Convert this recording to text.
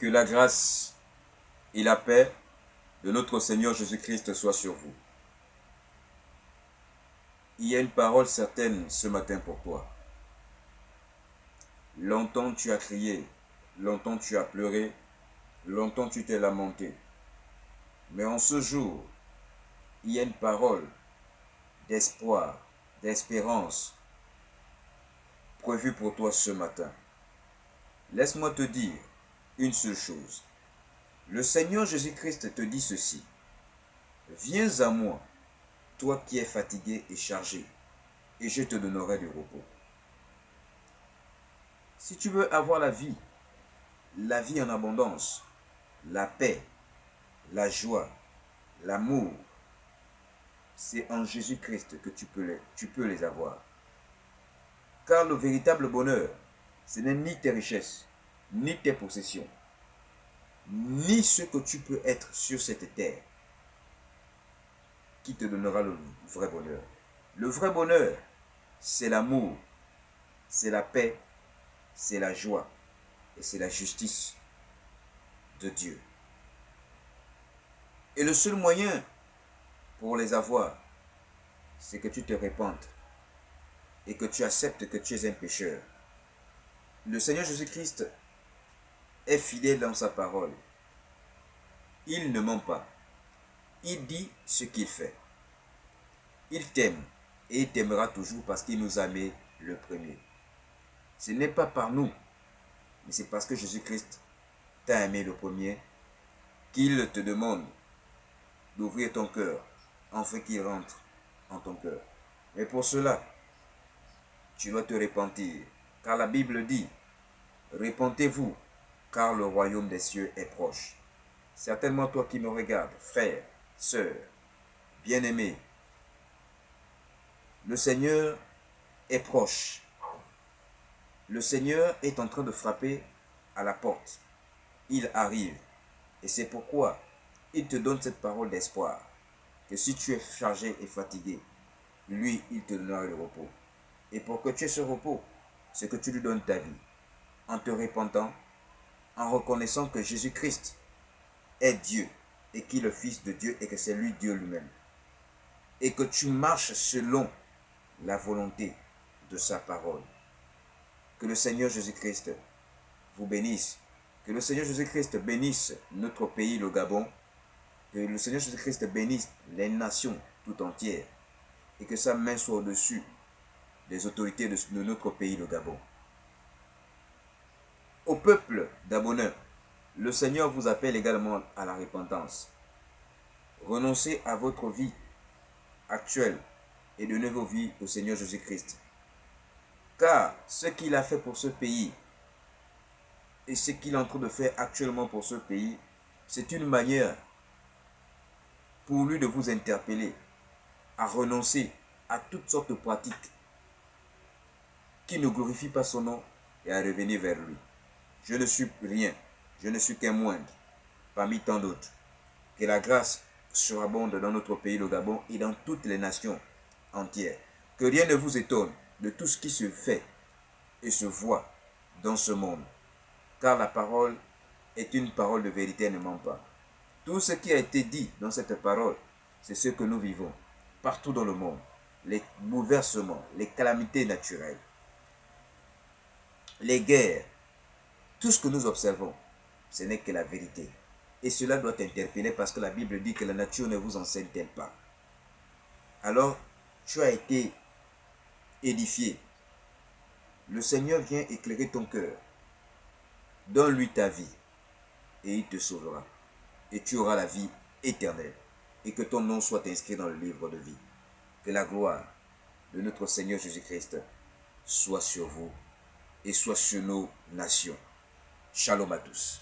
Que la grâce et la paix de notre Seigneur Jésus-Christ soient sur vous. Il y a une parole certaine ce matin pour toi. Longtemps tu as crié, longtemps tu as pleuré, longtemps tu t'es lamenté. Mais en ce jour, il y a une parole d'espoir, d'espérance prévue pour toi ce matin. Laisse-moi te dire une seule chose. Le Seigneur Jésus-Christ te dit ceci. Viens à moi, toi qui es fatigué et chargé, et je te donnerai du repos. Si tu veux avoir la vie en abondance, la paix, la joie, l'amour, c'est en Jésus-Christ que tu peux les avoir. Car le véritable bonheur, ce n'est ni tes richesses, ni tes possessions, ni ce que tu peux être sur cette terre qui te donnera le vrai bonheur. Le vrai bonheur, c'est l'amour, c'est la paix, c'est la joie et c'est la justice de Dieu. Et le seul moyen pour les avoir, c'est que tu te répandes et que tu acceptes que tu es un pécheur. Le Seigneur Jésus-Christ est fidèle dans sa parole. Il ne ment pas. Il dit ce qu'il fait. Il t'aime et il t'aimera toujours parce qu'il nous a aimés le premier. Ce n'est pas par nous, mais c'est parce que Jésus-Christ t'a aimé le premier qu'il te demande d'ouvrir ton cœur afin qu'il rentre en ton cœur. Mais pour cela, tu dois te repentir, car la Bible dit, repentez-vous, car le royaume des cieux est proche. Certainement toi qui me regardes, frère, sœur, bien-aimé, le Seigneur est proche. Le Seigneur est en train de frapper à la porte. Il arrive. Et c'est pourquoi il te donne cette parole d'espoir. Que si tu es chargé et fatigué, lui, il te donnera le repos. Et pour que tu aies ce repos, c'est que tu lui donnes ta vie. En te repentant, en reconnaissant que Jésus-Christ est Dieu et qu'il est le Fils de Dieu et que c'est lui Dieu lui-même. Et que tu marches selon la volonté de sa parole. Que le Seigneur Jésus-Christ vous bénisse. Que le Seigneur Jésus-Christ bénisse notre pays, le Gabon. Que le Seigneur Jésus-Christ bénisse les nations tout entières. Et que sa main soit au-dessus des autorités de notre pays, le Gabon. Au peuple gabonais, le Seigneur vous appelle également à la repentance. Renoncez à votre vie actuelle et donnez vos vies au Seigneur Jésus-Christ. Car ce qu'il a fait pour ce pays et ce qu'il est en train de faire actuellement pour ce pays, c'est une manière pour lui de vous interpeller à renoncer à toutes sortes de pratiques qui ne glorifient pas son nom et à revenir vers lui. Je ne suis rien, je ne suis qu'un moindre parmi tant d'autres. Que la grâce surabonde dans notre pays, le Gabon, et dans toutes les nations entières. Que rien ne vous étonne de tout ce qui se fait et se voit dans ce monde. Car la parole est une parole de vérité, elle ne ment pas. Tout ce qui a été dit dans cette parole, c'est ce que nous vivons partout dans le monde. Les bouleversements, les calamités naturelles, les guerres, tout ce que nous observons, ce n'est que la vérité. Et cela doit t'interpeller parce que la Bible dit que la nature ne vous enseigne-t-elle pas. Alors, tu as été édifié. Le Seigneur vient éclairer ton cœur. Donne-lui ta vie et il te sauvera. Et tu auras la vie éternelle. Et que ton nom soit inscrit dans le livre de vie. Que la gloire de notre Seigneur Jésus-Christ soit sur vous et soit sur nos nations. Shalom à tous.